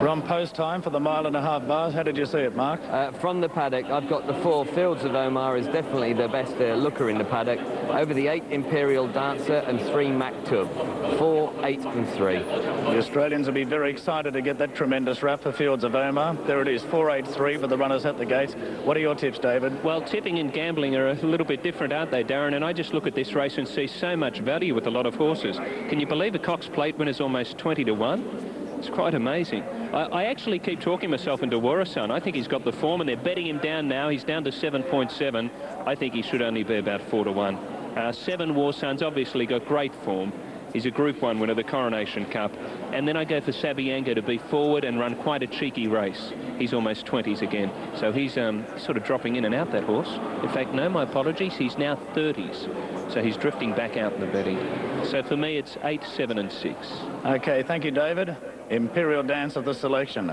We're on post time for the 1.5 mile bars. How did you see it, Mark? From the paddock, I've got the 4 Fields of Omar is definitely the best looker in the paddock. Over the 8 Imperial Dancer and 3 Maktub. 4, 8 and 3. The Australians will be very excited to get that tremendous wrap for Fields of Omar. There it is, 4-8-3 for the runners at the gates. What are your tips, David? Well, tipping and gambling are a little bit different, aren't they, Darren? And I just look at this race and see so much value with a lot of horses. Can you believe a Cox Plate winner's almost 20 to 1? It's quite amazing. I actually keep talking myself into Warasan. I think he's got the form, and they're betting him down now. He's down to 7.7. I think he should only be about 4 to 1. 7 Warsan's obviously got great form. He's a Group 1 winner, the Coronation Cup. And then I go for Sabiango to be forward and run quite a cheeky race. He's almost 20s again. So he's sort of dropping in and out, that horse. In fact, no, my apologies, he's now 30s. So he's drifting back out in the betting. So for me, it's 8, 7 and 6. OK, thank you, David. Imperial Dance of the selection.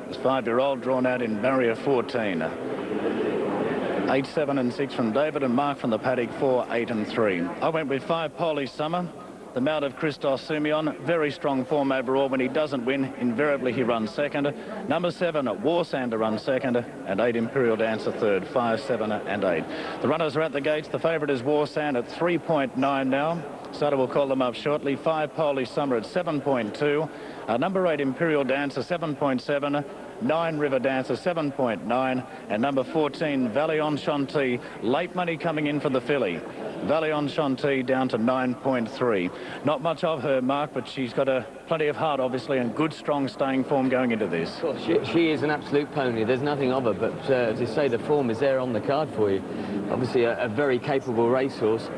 This 5-year-old drawn out in barrier 14. 8, 7 and 6 from David, and Mark from the paddock 4, 8 and 3. I went with 5 Polish Summer. The mount of Christos Simeon, very strong form overall. When he doesn't win, invariably he runs second. Number 7, Warsan to run second, and 8 Imperial Dancer third, 5, 7 and 8. The runners are at the gates. The favourite is Warsan at 3.9 now. Sutter will call them up shortly. 5 Polish Summer at 7.2. Number 8 Imperial Dancer 7.7. 9 River Dancer 7.9, and number 14 Valion Chanty, late money coming in for the filly. Valion Chanty down to 9.3. Not much of her, Mark, but she's got plenty of heart, obviously, and good, strong staying form going into this. Of course, she is an absolute pony. There's nothing of her, but as you say, the form is there on the card for you. Obviously, a very capable racehorse.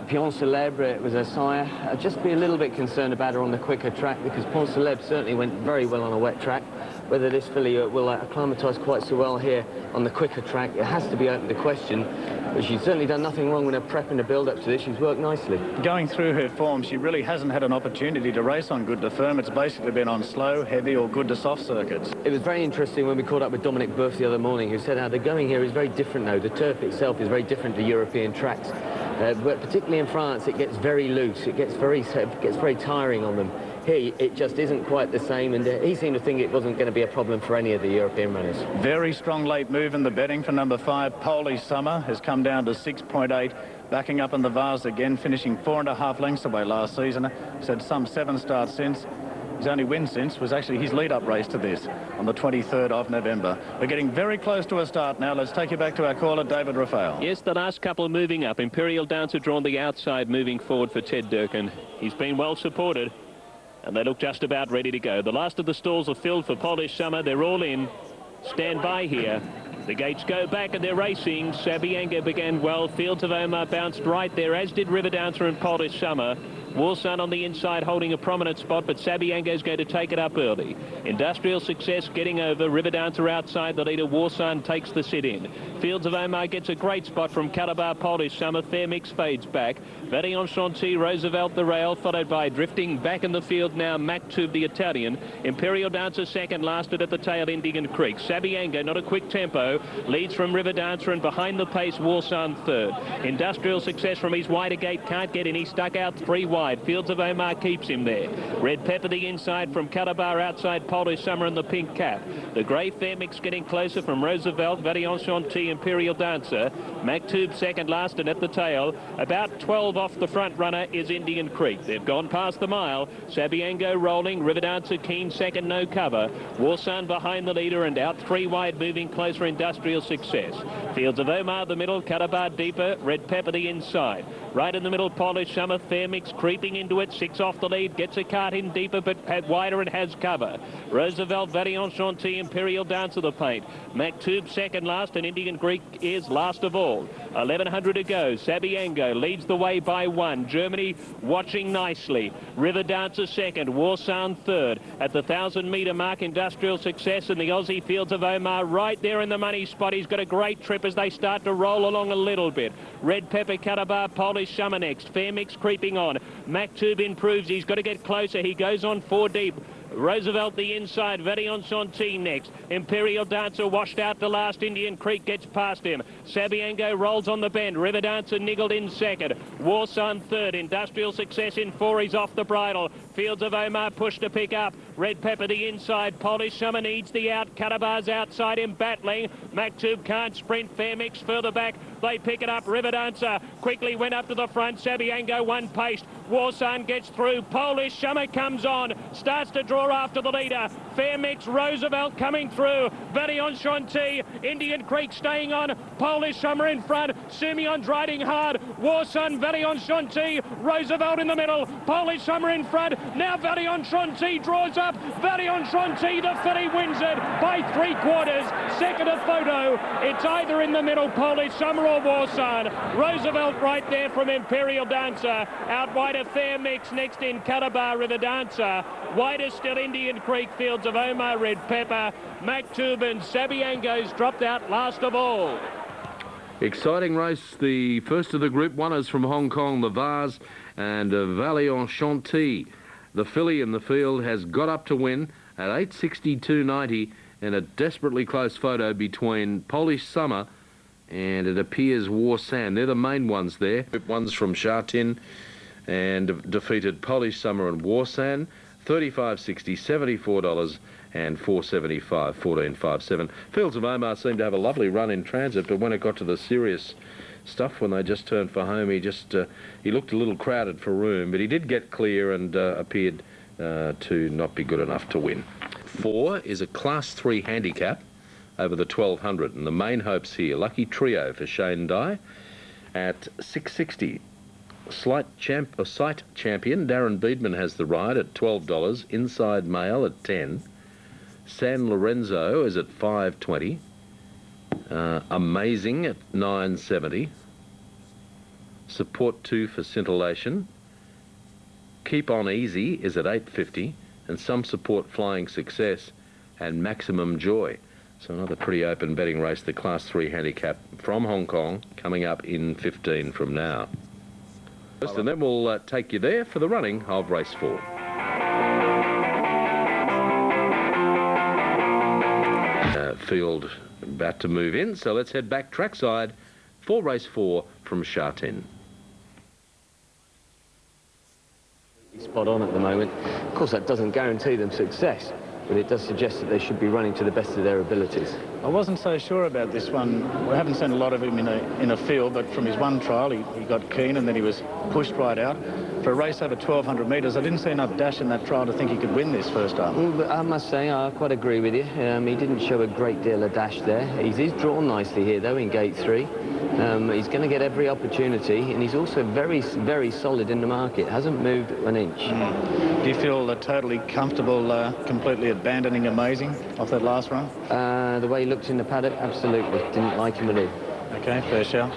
Pion Celebre was her sire. I'd just be a little bit concerned about her on the quicker track, because Pion Celebre certainly went very well on a wet track. Whether this filly will acclimatise quite so well here on the quicker track, it has to be open to question. But she's certainly done nothing wrong with her prep and the build-up to this. She's worked nicely. Going through her form, she really hasn't had an opportunity to race on good to firm. It's basically been on slow, heavy or good to soft circuits. It was very interesting when we caught up with Dominic Buff the other morning, who said how the going here is very different now. The turf itself is very different to European tracks. But particularly in France, it gets very loose. It gets very tiring on them. Here, it just isn't quite the same, and he seemed to think it wasn't going to be a problem for any of the European runners. Very strong late move in the betting for number 5, Polish Summer, has come down to 6.8, backing up in the Vase again, finishing 4.5 lengths away last season. He's had some 7 starts since. His only win since was actually his lead-up race to this on the 23rd of November. We're getting very close to a start now. Let's take you back to our caller, David Raphael. Yes, the last couple are moving up. Imperial Dancer drawn the outside, moving forward for Ted Durkin. He's been well supported, and they look just about ready to go. The last of the stalls are filled for Polish Summer. They're all in. Stand by here. The gates go back and they're racing. Sabiango began well. Fields of Omar bounced right there, as did River Dancer and Polish Summer. Warsan on the inside holding a prominent spot, but Sabiango's going to take it up early. Industrial Success getting over. River Dancer outside the leader. Warsan takes the sit-in. Fields of Omar gets a great spot from Calabar Polish Summer. Fair Mix fades back. Valion Chanty, Roosevelt the rail, followed by drifting back in the field now Maktub the Italian. Imperial Dancer second, lasted at the tail Indian Creek. Sabiango, not a quick tempo, leads from River Dancer, and behind the pace Warsan third. Industrial Success from his wider gate can't get in. He stuck out 3 wide. Fields of Omar keeps him there. Red Pepper the inside from Calabar outside Polish Summer and the pink cap. The grey Fair Mix getting closer from Roosevelt, Valion Chanty, Imperial Dancer. Maktub second last and at the tail. About 12 off the front runner is Indian Creek. They've gone past the mile. Sabiango rolling. River Dancer keen second, no cover. Warsan behind the leader and out 3 wide, moving closer Industrial Success. Fields of Omar the middle, Calabar deeper, Red Pepper the inside. Right in the middle, Polish Summer, Fair Mix creeping into it, 6 off the lead, gets a cart in deeper but wider and has cover. Roosevelt, Valion Chanty, Imperial Dancer the paint. Maktub second last, and Indian Greek is last of all. 1100 to go. Sabiango leads the way by 1. Germany watching nicely. River Dancer second, Warsan third. At the 1,000-metre mark, Industrial Success and the Aussie Fields of Omar right there in the money spot. He's got a great trip as they start to roll along a little bit. Red Pepper, Calabar, Polish Summer next. Fair Mix creeping on. Maktub improves. He's got to get closer. He goes on 4 deep. Roosevelt the inside. Variant Chantilly next. Imperial Dancer washed out to last. Indian Creek gets past him. Sabiango rolls on the bend. River Dancer niggled in second. Warsun third. Industrial Success in four. He's off the bridle. Fields of Omar push to pick up. Red Pepper the inside. Polish Summer needs the out. Catabar's outside him battling. Maktub can't sprint. Fair Mix further back. They pick it up. River Dancer quickly went up to the front. Sabiango one paced. Warsun gets through. Polish Summer comes on. Starts to draw after the leader. Fair Mix, Roosevelt coming through. Variant Chantilly. Indian Creek staying on. Polish Summer in front. Simeon's riding hard. Warsun, Variant Chantilly. Roosevelt in the middle. Polish Summer in front. Now Variant Chantilly draws up. Variant Chantilly, the filly wins it by 3/4. Second a photo. It's either in the middle, Polish Summer or Warsun. Roosevelt right there from Imperial Dancer. Out wide of Fair Mix. Next in Catabar, River Dancer. Wider still Indian Creek. Fields of Omar, Red Pepper. Maktub and Sabiango's dropped out last of all. Exciting race, the first of the Group 1ers from Hong Kong, the Vase and Variant Chantilly. The filly in the field has got up to win at 8:62.90 in a desperately close photo between Polish Summer and it appears Warsun. They're the main ones there. Group 1s from Sha Tin and defeated Polish Summer and Warsun. $35.60, $74 and $4.75, 14.57. Fields of Omar seemed to have a lovely run in transit, but when it got to the serious stuff, when they just turned for home, he looked a little crowded for room, but he did get clear and appeared to not be good enough to win. 4 is a Class 3 handicap over the 1200, and the main hopes here, Lucky Trio for Shane Dye at 6.60. Sight Champion, Darren Beedman has the ride at $12. Inside Mail at 10. San Lorenzo is at 5.20. Amazing at 9.70. Support 2 for Scintillation. Keep On Easy is at 8.50. And Some Support Flying Success and Maximum Joy. So another pretty open betting race, the Class 3 handicap from Hong Kong, coming up in 15 from now. And then we'll take you there for the running of race 4. Field about to move in, so let's head back trackside for race 4 from Sha Tin. Spot on at the moment. Of course, that doesn't guarantee them success, but it does suggest that they should be running to the best of their abilities. I wasn't so sure about this one. We haven't seen a lot of him in a field, but from his one trial, he got keen and then he was pushed right out. For a race over 1,200 metres, I didn't see enough dash in that trial to think he could win this first up. Well, I must say, I quite agree with you. He didn't show a great deal of dash there. He's drawn nicely here, though, in gate 3. He's going to get every opportunity, and he's also very, very solid in the market. Hasn't moved an inch. Do you feel totally comfortable completely abandoning Amazing off that last run? The way he looked in the paddock, absolutely. Didn't like him at all. Okay, fair shout.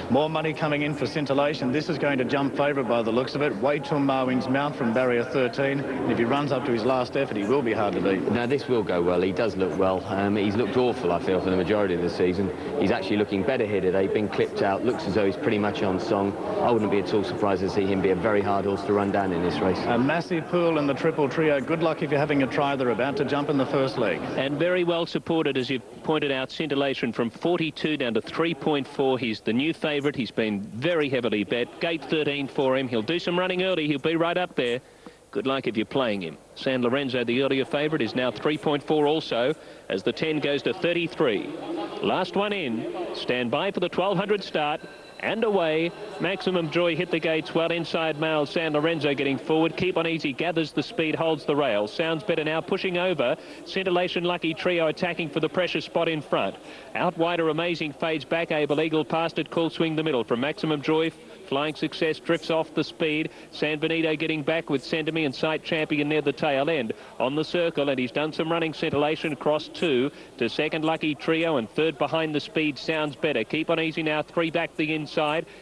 More money coming in for Scintillation. This is going to jump favourite by the looks of it. Wait till Marwing's mount from barrier 13. And if he runs up to his last effort, he will be hard to beat. Now, this will go well. He does look well. He's looked awful, I feel, for the majority of the season. He's actually looking better here today. Been clipped out. Looks as though he's pretty much on song. I wouldn't be at all surprised to see him be a very hard horse to run down in this race. A massive pool in the Triple Trio. Good luck if you're having a try. They're about to jump in the first leg. And very well supported, as you've pointed out, Scintillation from 42 down to 3.4. He's the new favourite. He's been very heavily bet. Gate 13 for him. He'll do some running early. He'll be right up there. Good luck if you're playing him. San Lorenzo, the earlier favourite, is now 3.4 also, as the 10 goes to 33. Last one in. Stand by for the 1200 start. And away. Maximum Joy hit the gates well. Inside Mail, San Lorenzo getting forward. Keep On Easy gathers the speed, holds the rail. Sounds Better now pushing over. Scintillation, Lucky Trio attacking for the pressure spot in front. Out wider, Amazing fades back. Able Eagle past it. Cool Swing the middle from Maximum Joy. Flying Success drifts off the speed. San Benito getting back with Sentimi and Sight Champion near the tail end. On the circle, and he's done some running. Scintillation across 2 to second Lucky Trio, and third behind the speed Sounds Better. Keep On Easy now 3 back the inside.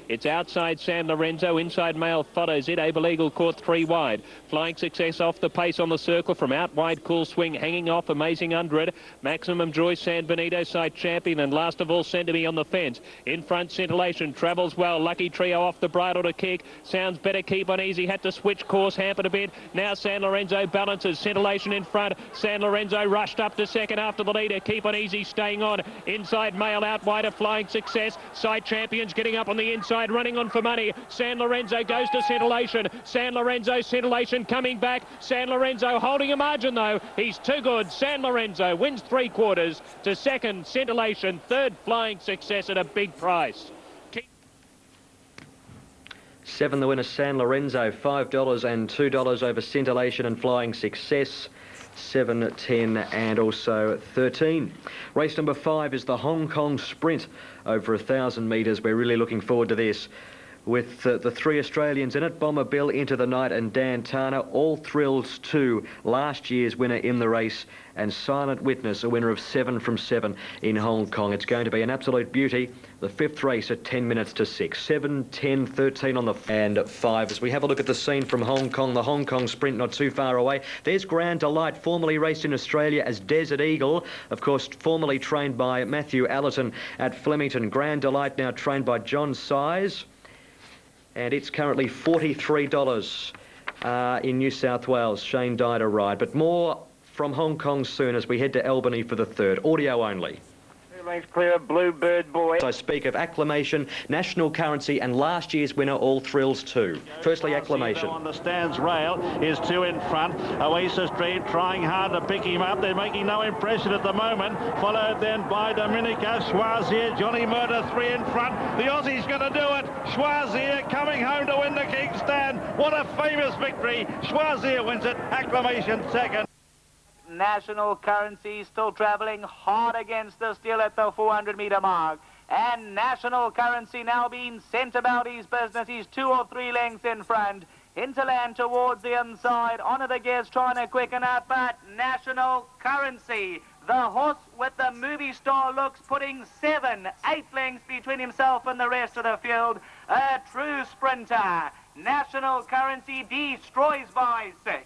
It's outside San Lorenzo. Inside Mail follows it. Able Eagle caught 3 wide. Flying Success off the pace on the circle from out wide. Cool Swing hanging off. Amazing under it. Maximum Joy, San Benito, Sight Champion, and last of all Sentimi on the fence. In front, Scintillation travels well. Lucky Trio off off the bridle to kick. Sounds better keep on easy. Had to switch course, hampered a bit. Now San Lorenzo balances. Scintillation in front. San Lorenzo rushed up to second after the leader. Keep on easy staying on. Inside Mail out wider, Flying Success. Side Champions getting up on the inside, running on for money. San Lorenzo goes to Scintillation. San Lorenzo, Scintillation coming back. San Lorenzo holding a margin though. He's too good. San Lorenzo wins 3/4 to second, Scintillation, third, Flying Success at a big price. 7 the winner, San Lorenzo, $5 and $2 over Scintillation and Flying Success. 7, 10 and also 13. Race number 5 is the Hong Kong Sprint over 1,000 metres. We're really looking forward to this. With the 3 Australians in it, Bomber Bill, Into the Night and Dan Turner, All Thrills 2, last year's winner in the race, and Silent Witness, a winner of 7 from 7 in Hong Kong. It's going to be an absolute beauty. The 5th race at 10 minutes to 6. 7, 10, 13 on the and 5. As we have a look at the scene from Hong Kong, the Hong Kong Sprint not too far away. There's Grand Delight, formerly raced in Australia as Desert Eagle, of course formerly trained by Matthew Allerton at Flemington. Grand Delight now trained by John Size. And it's currently $43 in New South Wales. Shane Dyder ride. But more from Hong Kong soon as we head to Albany for the 3rd. Audio only. 2 lengths clear of Bluebird Boy. I speak of Acclamation, National Currency and last year's winner, All Thrills 2. Firstly, Acclamation. On the stands rail is 2 in front. Oasis Dream trying hard to pick him up. They're making no impression at the moment. Followed then by Dominica, Schwazier, Johnny Murder 3 in front. The Aussie's going to do it. Schwazier coming home to win the Kickstand. What a famous victory. Schwazier wins it. Acclamation second. National Currency still travelling hard against the steel at the 400-metre mark. And National Currency now being sent about his business. He's 2 or 3 lengths in front. Hinterland towards the inside. Honour the Guest trying to quicken up, but National Currency, the horse with the movie star looks, putting 7, 8 lengths between himself and the rest of the field. A true sprinter. National Currency destroys by 6.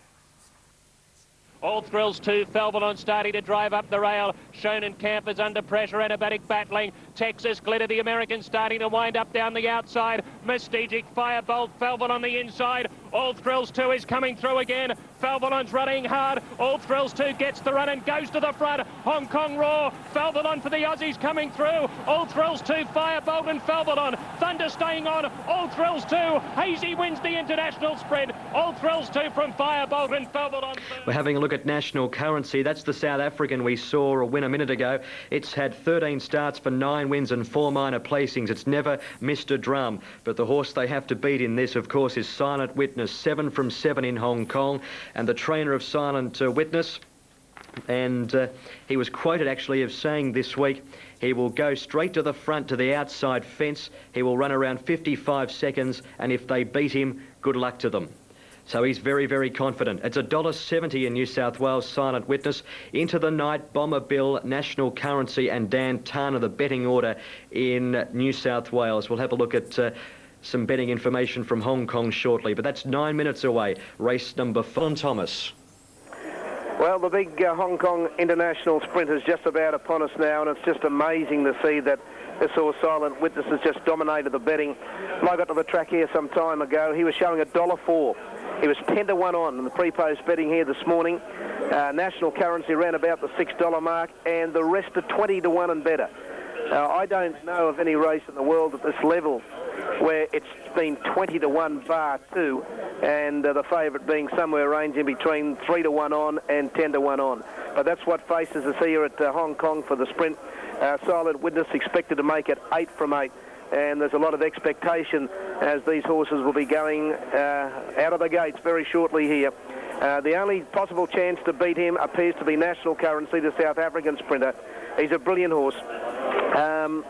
All Thrills 2, Felvalon starting to drive up the rail. Shonen Camp is under pressure, Anabatic battling. Texas Glitter, the American, starting to wind up down the outside. Mystegic, Firebolt, Felvalon on the inside. All Thrills 2 is coming through again. Felvalon's running hard. All Thrills 2 gets the run and goes to the front. Hong Kong Roar, Felvalon for the Aussies coming through. All Thrills 2, Firebolt and Felvalon. Thunder staying on. All Thrills 2, Hazy wins the international sprint. All Thrills 2 from Firebolt and Felvalon. We're having a look at National Currency. That's the South African we saw win a minute ago. It's had 13 starts for 9 wins and 4 minor placings. It's never missed a drum. But the horse they have to beat in this, of course, is Silent Witness. 7 from 7 in Hong Kong. And the trainer of Silent Witness, and he was quoted actually of saying this week, he will go straight to the front to the outside fence. He will run around 55 seconds. And if they beat him, good luck to them. So he's very, very confident. It's $1.70 in New South Wales, Silent Witness. Into the Night, Bomber Bill, National Currency and Dan Turner, the betting order in New South Wales. We'll have a look at some betting information from Hong Kong shortly, but that's 9 minutes away. Race number 4. Thomas. Well, the big Hong Kong International Sprint is just about upon us now, and it's just amazing to see that this horse, Silent Witness, has just dominated the betting. When I got to the track here some time ago, he was showing $1.04. He was 10 to 1 on in the pre-post betting here this morning. National Currency ran about the $6 mark, and the rest are 20 to 1 and better. I don't know of any race in the world at this level where it's been 20 to 1 bar 2, and the favourite being somewhere ranging between 3 to 1 on and 10 to 1 on. But that's what faces us here at Hong Kong for the sprint. Silent Witness expected to make it 8 from 8. And there's a lot of expectation as these horses will be going out of the gates very shortly here. The only possible chance to beat him appears to be National Currency, the South African sprinter. He's a brilliant horse.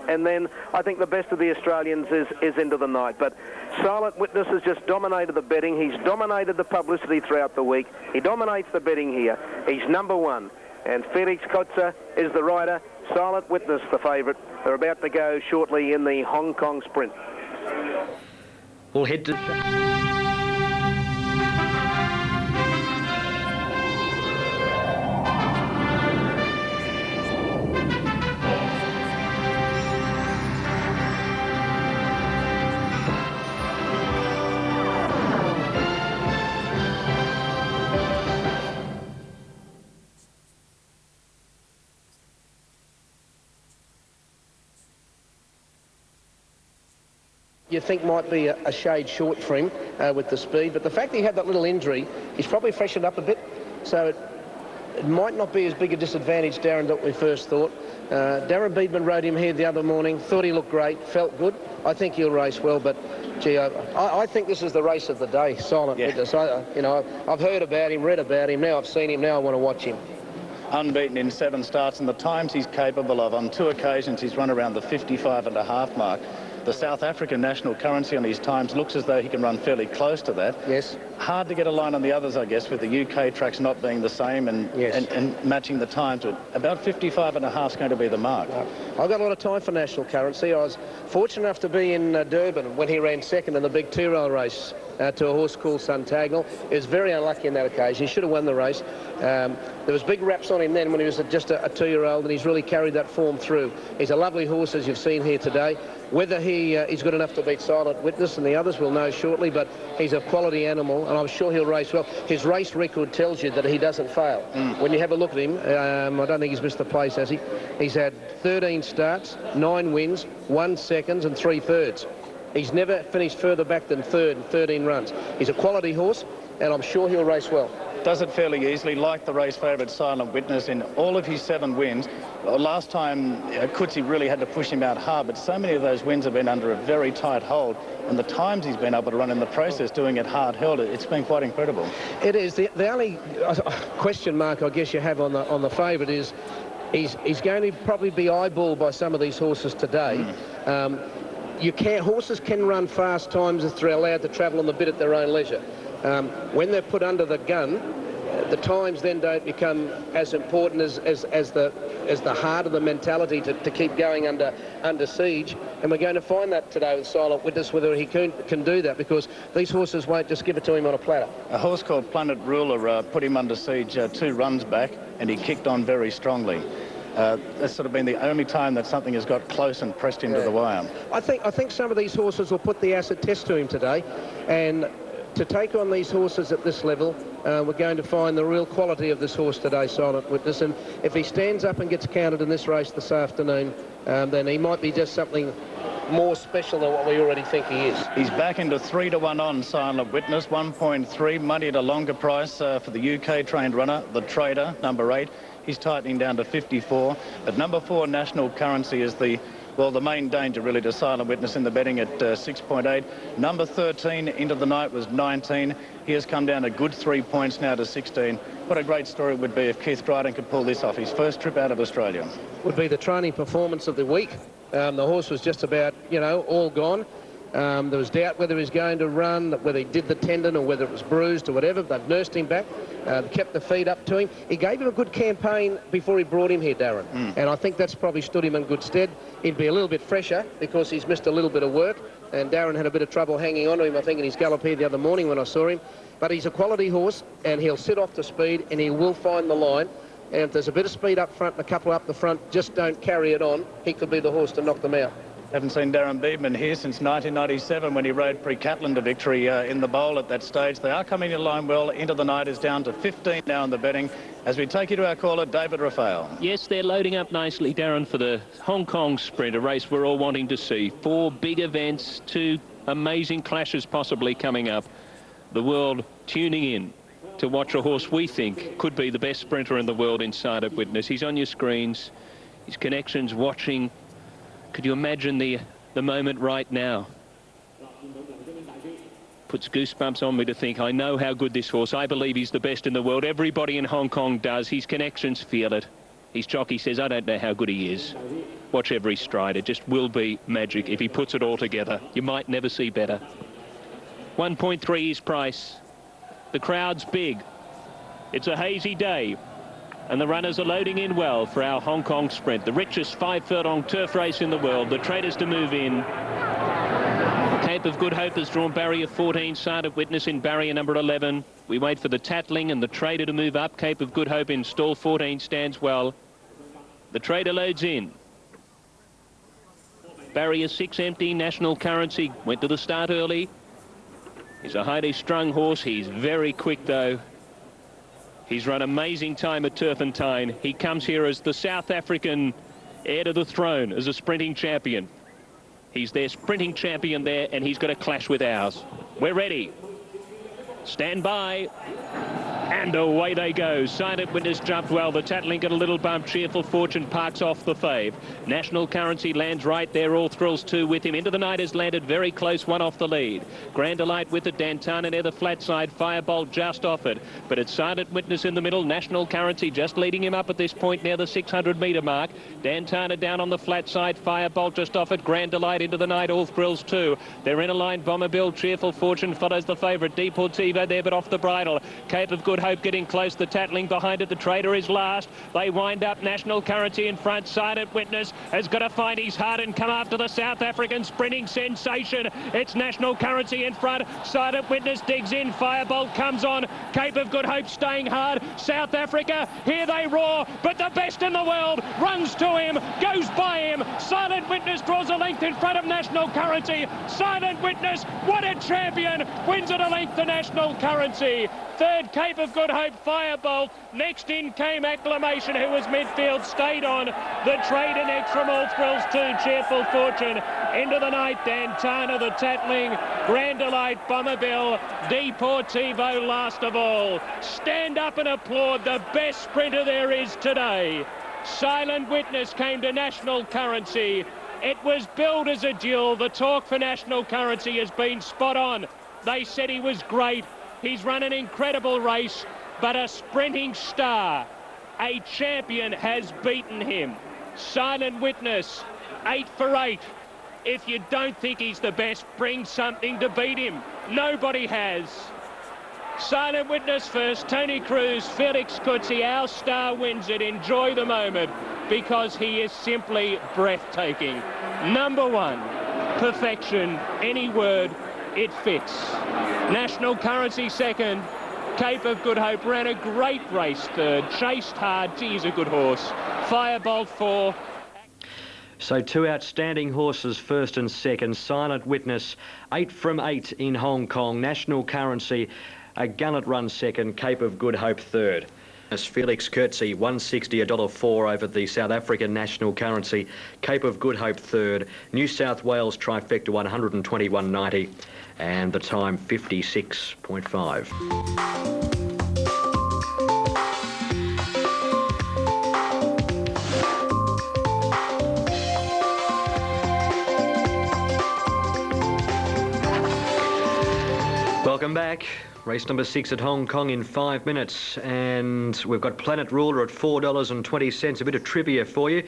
And then I think the best of the Australians is Into the Night. But Silent Witness has just dominated the betting. He's dominated the publicity throughout the week. He dominates the betting here. He's number 1. And Felix Kotzer is the rider. Silent Witness, the favourite. They're about to go shortly in the Hong Kong Sprint. We'll head to... you think might be a shade short for him with the speed, but the fact that he had that little injury, he's probably freshened up a bit, so it might not be as big a disadvantage, Darren, that we first thought. Darren Beadman rode him here the other morning, thought he looked great, felt good. I think he'll race well, but gee, I think this is the race of the day, Silent Witness. I've heard about him, read about him, now I've seen him, now I want to watch him. Unbeaten in 7 starts, and the times he's capable of. On 2 occasions, he's run around the 55.5 mark. The South African national currency on his times looks as though he can run fairly close to that. Yes. Hard to get a line on the others, I guess, with the UK tracks not being the same and, and matching the times. But about 55.5 is going to be the mark. I've got a lot of time for national currency. I was fortunate enough to be in Durban when he ran second in the big 2-rail race to a horse called Suntagnal. He was very unlucky in that occasion. He should have won the race. There was big raps on him then when he was just a 2-year-old, and he's really carried that form through. He's a lovely horse, as you've seen here today. Whether he's good enough to beat Silent Witness and the others, we'll know shortly, but he's a quality animal, and I'm sure he'll race well. His race record tells you that he doesn't fail. When you have a look at him, I don't think he's missed a place, has he? He's had 13 starts, 9 wins, 1 second and 3 thirds. He's never finished further back than third in 13 runs. He's a quality horse, and I'm sure he'll race well. Does it fairly easily, like the race favourite Silent Witness in all of his 7 wins. Last time, Coetzee really had to push him out hard, but so many of those wins have been under a very tight hold, and the times he's been able to run in the process, doing it hard held, it's been quite incredible. It is. The only question mark I guess you have on the favourite is he's going to probably be eyeballed by some of these horses today. Horses can run fast times if they're allowed to travel on the bit at their own leisure. When they're put under the gun, the times then don't become as important as the heart of the mentality to keep going under siege. And we're going to find that today with Silent Witness, whether he can do that, because these horses won't just give it to him on a platter. A horse called Planet Ruler put him under siege 2 runs back, and he kicked on very strongly. That's sort of been the only time that something has got close and pressed him to the wire. I think some of these horses will put the acid test to him today, and to take on these horses at this level, we're going to find the real quality of this horse today, Silent Witness, and if he stands up and gets counted in this race this afternoon, then he might be just something more special than what we already think he is. He's back into 3-1 on Silent Witness, 1.3, money at a longer price for the UK trained runner, the Trader, number 8. He's tightening down to 54. But number 4, National Currency, is the main danger really to Silent Witness in the betting at 6.8. Number 13 into the night was 19. He has come down a good 3 points now to 16. What a great story it would be if Keith Dryden could pull this off, his first trip out of Australia. Would be the training performance of the week. The horse was just about, all gone. There was doubt whether he was going to run, whether he did the tendon or whether it was bruised or whatever. They've nursed him back, kept the feet up to him. He gave him a good campaign before he brought him here, Darren. And I think that's probably stood him in good stead. He'd be a little bit fresher because he's missed a little bit of work. And Darren had a bit of trouble hanging on to him, I think, in his gallop here the other morning when I saw him. But he's a quality horse, and he'll sit off the speed, and he will find the line. And if there's a bit of speed up front and a couple up the front, just don't carry it on. He could be the horse to knock them out. Haven't seen Darren Beadman here since 1997 when he rode Pre-Catlin to victory in the bowl at that stage. They are coming in line well. Into the night is down to 15 now in the betting. As we take you to our caller, David Raphael. Yes, they're loading up nicely, Darren, for the Hong Kong Sprint, a race we're all wanting to see. 4 big events, 2 amazing clashes possibly coming up. The world tuning in to watch a horse we think could be the best sprinter in the world in Silent Witness. He's on your screens, his connections watching. Could you imagine the moment right now? Puts goosebumps on me to think, I know how good this horse, I believe he's the best in the world. Everybody in Hong Kong does. His connections feel it. His jockey says, I don't know how good he is. Watch every stride. It just will be magic if he puts it all together. You might never see better. 1.3 his price. The crowd's big. It's a hazy day. And the runners are loading in well for our Hong Kong Sprint, the richest 5-furlong turf race in the world. The Traders to move in. Cape of Good Hope has drawn barrier 14, Silent Witness in barrier number 11. We wait for the Tattling and the Trader to move up. Cape of Good Hope in stall 14 stands well. The Trader loads in. Barrier 6 empty. National Currency went to the start early. He's a highly strung horse. He's very quick though. He's run amazing time at Turpentine. He comes here as the South African heir to the throne, as a sprinting champion. He's their sprinting champion there, and he's got a clash with ours. We're ready. Stand by. And away they go. Silent Witness jumped well. The Tattling got a little bump. Cheerful Fortune parks off the fave. National Currency lands right there. All Thrills 2 with him. Into the Night has landed very close, one off the lead. Grand Delight with it. Dantana near the flat side. Firebolt just off it. But it's Silent Witness in the middle. National Currency just leading him up at this point near the 600-metre mark. Dantana down on the flat side. Firebolt just off it. Grand Delight into the Night. All Thrills 2. They're in a line. Bomber Bill. Cheerful Fortune follows the favourite. Deportivo there, but off the bridle. Cape of Good Hope getting close. The Tattling behind it. The Trader is last. They wind up. National Currency in front. Silent Witness has got to find his heart and come after the South African sprinting sensation. It's National Currency in front. Silent Witness digs in. Firebolt comes on. Cape of Good Hope staying hard. South Africa, here they roar, but the best in the world runs to him, goes by him. Silent Witness draws a length in front of National Currency. Silent Witness, what a champion, wins at a length to National Currency. Third, Cape of Good Hope, Firebolt. Next in came Acclamation, who was midfield, stayed on. The Trader next from All Thrills 2, Cheerful Fortune. Into the Night, Dantana, the Tattling, Grand Delight, Bomber Bill, Deportivo last of all. Stand up and applaud the best sprinter there is today. Silent Witness came to National Currency. It was billed as a duel. The talk for National Currency has been spot on. They said he was great. He's run an incredible race, but a sprinting star, a champion, has beaten him. Silent Witness, 8 for 8. If you don't think he's the best, bring something to beat him. Nobody has. Silent Witness first, Tony Cruz, Felix Coetzee, our star wins it. Enjoy the moment, because he is simply breathtaking. Number one, perfection, any word, it fits. National Currency second. Cape of Good Hope ran a great race third. Chased hard. Gee, he's a good horse. Firebolt 4. So 2 outstanding horses, first and second. Silent Witness, 8 from 8 in Hong Kong. National Currency, a Gunnet run second. Cape of Good Hope third. As Felix Coetzee, $160, $1.04 over the South African National Currency. Cape of Good Hope third. New South Wales trifecta, $121.90. And the time, 56.5. Welcome back. Race number 6 at Hong Kong in 5 minutes. And we've got Planet Ruler at $4.20. A bit of trivia for you.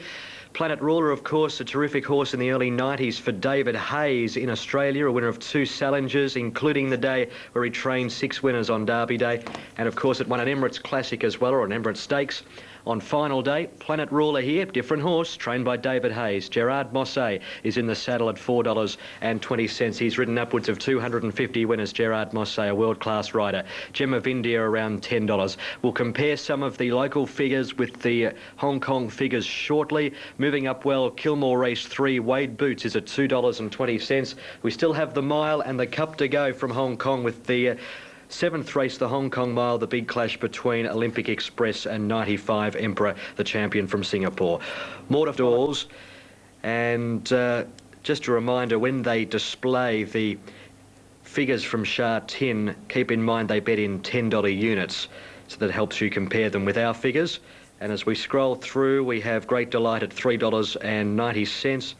Planet Ruler, of course, a terrific horse in the early 90s for David Hayes in Australia, a winner of 2 Salingers, including the day where he trained 6 winners on Derby Day. And, of course, it won an Emirates Classic as well, or an Emirates Stakes. On final day, Planet Ruler here, different horse, trained by David Hayes. Gerard Mosse is in the saddle at $4.20. He's ridden upwards of 250 winners, Gerard Mosse, a world-class rider. Gem of India around $10. We'll compare some of the local figures with the Hong Kong figures shortly. Moving up well, Kilmore Race 3, Wade Boots is at $2.20. We still have the mile and the cup to go from Hong Kong with the 7th race, the Hong Kong Mile, the big clash between Olympic Express and 95 Emperor, the champion from Singapore. More doors, and just a reminder, when they display the figures from Sha Tin, keep in mind they bet in $10 units, so that helps you compare them with our figures. And as we scroll through, we have Great Delight at $3.90.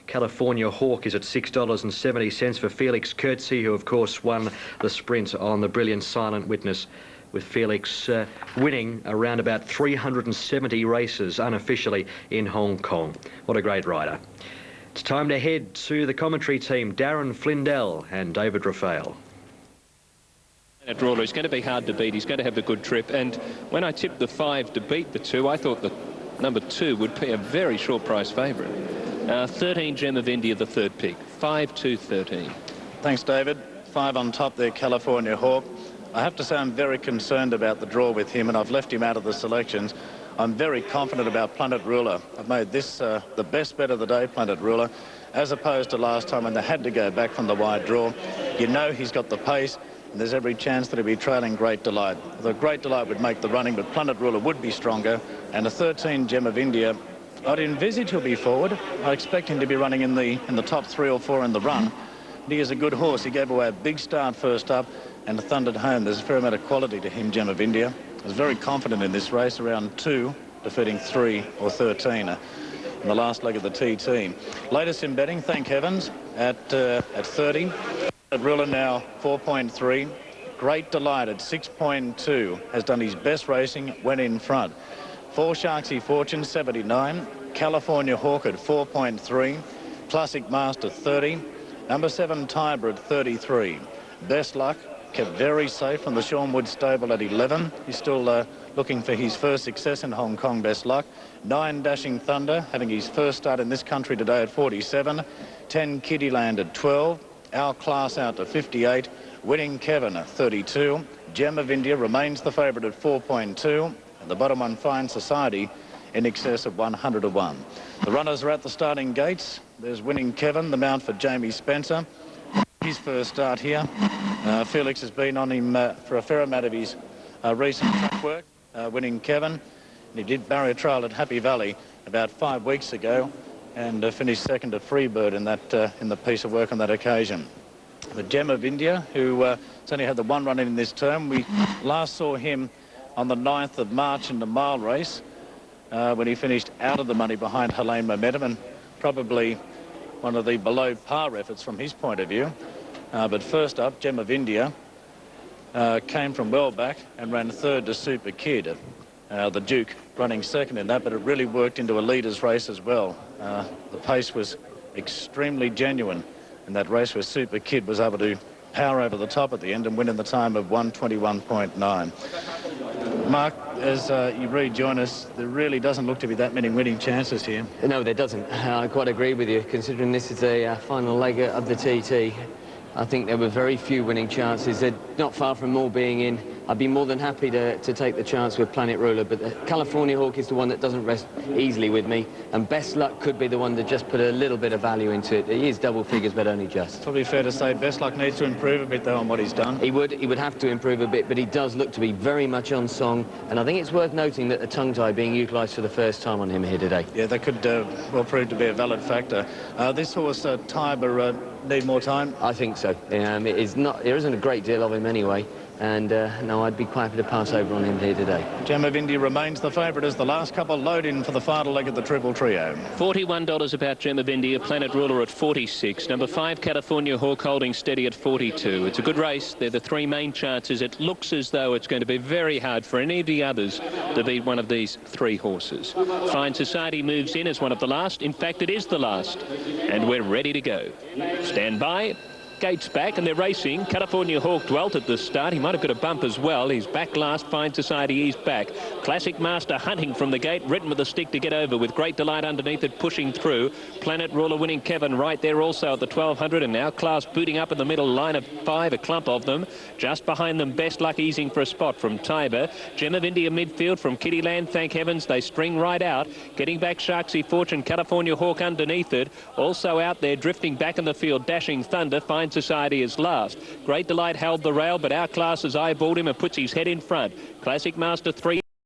California Hawk is at $6.70 for Felix Coetzee, who of course won the sprint on the brilliant Silent Witness, with Felix winning around about 370 races unofficially in Hong Kong. What a great rider. It's time to head to the commentary team, Darren Flindell and David Raphael. Planet Ruler is going to be hard to beat. He's going to have a good trip. And when I tipped the 5 to beat the 2, I thought the number 2 would be a very short price favourite. 13, Gem of India, the third pick. 5-2-13. Thanks, David. 5 on top there, California Hawk. I have to say I'm very concerned about the draw with him, and I've left him out of the selections. I'm very confident about Planet Ruler. I've made this the best bet of the day, Planet Ruler, as opposed to last time when they had to go back from the wide draw. You know he's got the pace, and there's every chance that he'll be trailing Great Delight. The Great Delight would make the running, but Planet Ruler would be stronger, and a 13, Gem of India, I'd envisage he'll be forward. I expect him to be running in the top 3 or 4 in the run. He is a good horse. He gave away a big start first up and thundered home. There's a fair amount of quality to him, Gem of India. I was very confident in this race, around 2, defeating 3 or 13 in the last leg of the TT. Latest in betting, thank heavens, at 30. At Rilla now 4.3. Great Delight at 6.2 has done his best racing, went in front. 4 Sharksy Fortune 79. California Hawk at 4.3. Classic Master 30. Number 7 Tiber at 33. Best Luck kept very safe from the Sean Wood stable at 11. He's still looking for his first success in Hong Kong, Best Luck. 9 Dashing Thunder having his first start in this country today at 47. 10 Kittyland at 12. Our Class out to 58. Winning Kevin at 32. Gem of India remains the favourite at 4.2. And the bottom one, Fine Society, in excess of 100 to 1. The runners are at the starting gates. There's Winning Kevin, the mount for Jamie Spencer. His first start here. Felix has been on him for a fair amount of his recent track work. Winning Kevin. And he did barrier trial at Happy Valley about 5 weeks ago and finished second at Freebird in that in the piece of work on that occasion. The Gem of India, who has only had the 1 run in this term. We last saw him on the 9th of March in the mile race when he finished out of the money behind Helene Momentum, and probably one of the below par efforts from his point of view. But first up, Gem of India came from well back and ran 3rd to Super Kid. The Duke running 2nd in that, but it really worked into a leader's race as well. The pace was extremely genuine in that race where Super Kid was able to power over the top at the end and win in the time of 1:21.9. Mark, as you rejoin us, there really doesn't look to be that many winning chances here. No, there doesn't. I quite agree with you, considering this is a final leg of the TT. I think there were very few winning chances. They're not far from all being in. I'd be more than happy to take the chance with Planet Ruler, but the California Hawk is the one that doesn't rest easily with me, and Best Luck could be the one that just put a little bit of value into it. He is double figures, but only just. Probably fair to say Best Luck needs to improve a bit, though, on what he's done. He would have to improve a bit, but he does look to be very much on song, and I think it's worth noting that the tongue tie being utilised for the first time on him here today. Yeah, that could well prove to be a valid factor. This horse, Tiber, need more time? I think so. There isn't a great deal of him anyway. And no, I'd be quite happy to pass over on him here today. Gem of India remains the favourite as the last couple load in for the final leg of the Triple Trio. $41 about Gem of India, Planet Ruler at 46. Number 5, California Hawk holding steady at 42. It's a good race. They're the 3 main chances. It looks as though it's going to be very hard for any of the others to beat one of these 3 horses. Fine Society moves in as one of the last. In fact, it is the last. And we're ready to go. Stand by. Gates back and they're racing. California Hawk dwelt at the start. He might have got a bump as well. He's back last. Fine Society, he's back. Classic Master hunting from the gate, written with a stick to get over, with Great Delight underneath it, pushing through. Planet Ruler Winning Kevin right there also at the 1200, and now Class booting up in the middle, line of 5, a clump of them. Just behind them, Best Luck easing for a spot from Tiber. Gem of India midfield from Kittyland, thank heavens. They string right out. Getting back Sharksy Fortune, California Hawk underneath it. Also out there, drifting back in the field, Dashing Thunder. Fine Society is last. Great Delight held the rail, but Our Class has eyeballed him and puts his head in front. Classic Master 3